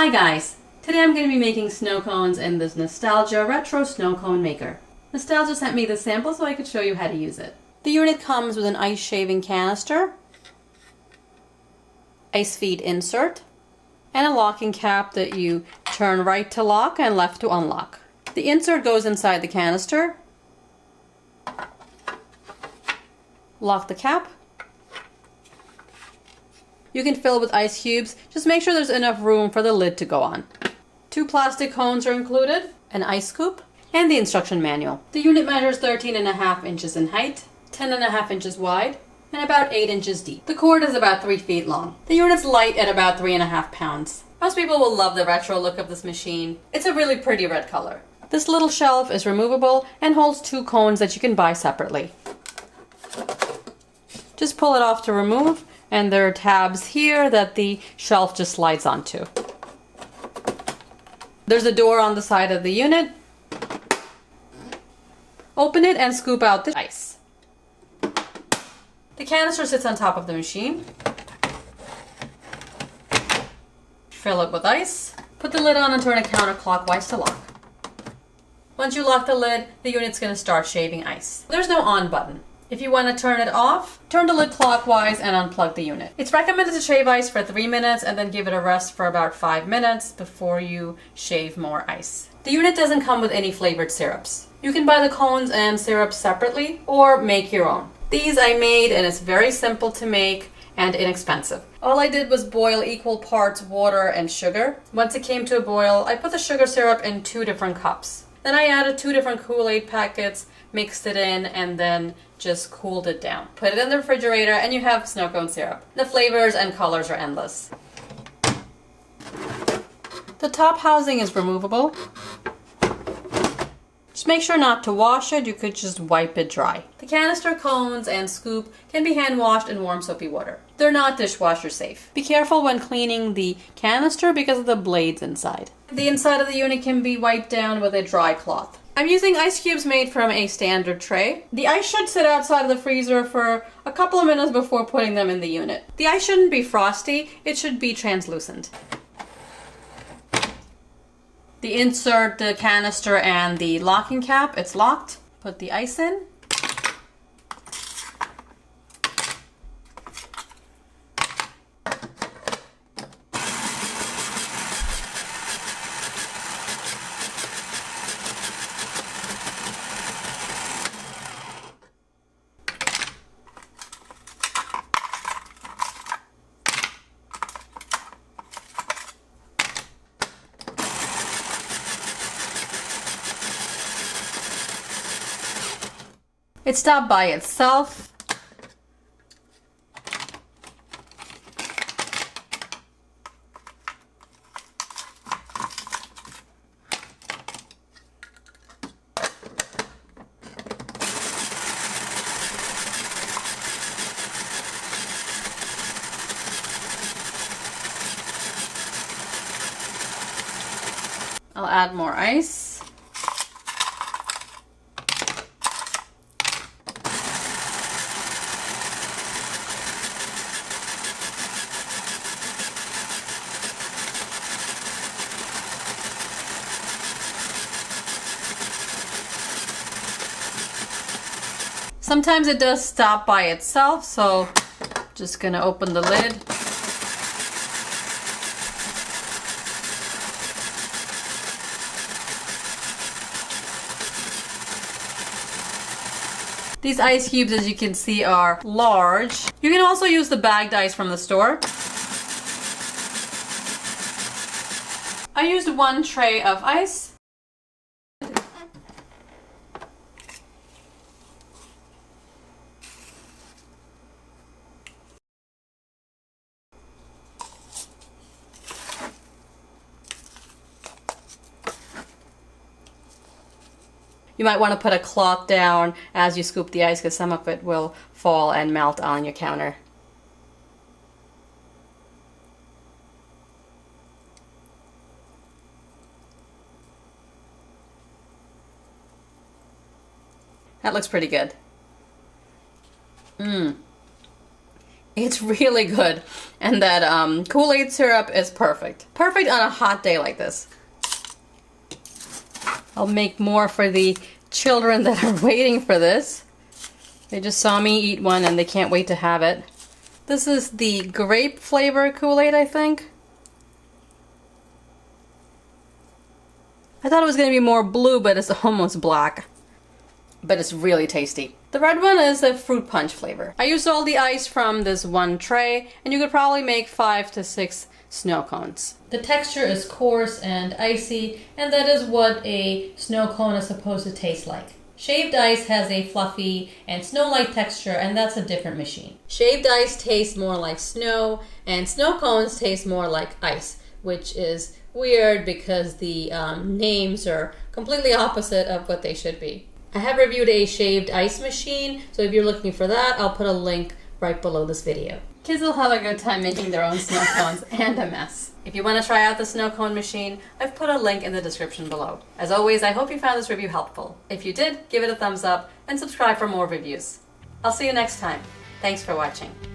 Hi guys! Today I'm going to be making snow cones in this Nostalgia Retro Snow Cone Maker. Nostalgia sent me the sample so I could show you how to use it. The unit comes with an ice shaving canister, ice feed insert, and a locking cap that you turn right to lock and left to unlock. The insert goes inside the canister. Lock the cap. You can fill with ice cubes, just make sure there's enough room for the lid to go on. 2 plastic cones are included, an ice scoop, and the instruction manual. The unit measures 13.5 inches in height, 10.5 inches wide, and about 8 inches deep. The cord is about 3 feet long. The unit's light at about 3.5 pounds. Most people will love the retro look of this machine. It's a really pretty red color. This little shelf is removable and holds 2 cones that you can buy separately. Just pull it off to remove, and there are tabs here that the shelf just slides onto. There's a door on the side of the unit. Open it and scoop out the ice. The canister sits on top of the machine. Fill it with ice. Put the lid on and turn it counterclockwise to lock. Once you lock the lid, the unit's going to start shaving ice. There's no on button. If you want to turn it off, turn the lid clockwise and unplug the unit. It's recommended to shave ice for 3 minutes and then give it a rest for about 5 minutes before you shave more ice. The unit doesn't come with any flavored syrups. You can buy the cones and syrups separately or make your own. These I made, and it's very simple to make and inexpensive. All I did was boil equal parts water and sugar. Once it came to a boil, I put the sugar syrup in 2 different cups. Then I added 2 different Kool-Aid packets, mixed it in, and then just cooled it down. Put it in the refrigerator and you have snow cone syrup. The flavors and colors are endless. The top housing is removable. Just make sure not to wash it, you could just wipe it dry. The canister, cones, and scoop can be hand washed in warm soapy water. They're not dishwasher safe. Be careful when cleaning the canister because of the blades inside. The inside of the unit can be wiped down with a dry cloth. I'm using ice cubes made from a standard tray. The ice should sit outside of the freezer for a couple of minutes before putting them in the unit. The ice shouldn't be frosty, it should be translucent. The insert, the canister, and the locking cap, it's locked. Put the ice in. It stopped by itself. I'll add more ice. Sometimes it does stop by itself, so just gonna open the lid. These ice cubes, as you can see, are large. You can also use the bagged ice from the store. I used 1 tray of ice. You might want to put a cloth down as you scoop the ice because some of it will fall and melt on your counter. That looks pretty good. It's really good. And that Kool-Aid syrup is perfect. Perfect on a hot day like this. I'll make more for the children that are waiting for this. They just saw me eat one and they can't wait to have it. This is the grape flavor Kool-Aid, I think. I thought it was going to be more blue, but it's almost black. But it's really tasty. The red one is the fruit punch flavor. I used all the ice from this one tray, and you could probably make 5 to 6 snow cones. The texture is coarse and icy, and that is what a snow cone is supposed to taste like. Shaved ice has a fluffy and snow-like texture, and that's a different machine. Shaved ice tastes more like snow, and snow cones taste more like ice, which is weird because the names are completely opposite of what they should be. I have reviewed a shaved ice machine, so if you're looking for that, I'll put a link right below this video. Kids will have a good time making their own snow cones and a mess. If you want to try out the snow cone machine, I've put a link in the description below. As always, I hope you found this review helpful. If you did, give it a thumbs up and subscribe for more reviews. I'll see you next time. Thanks for watching.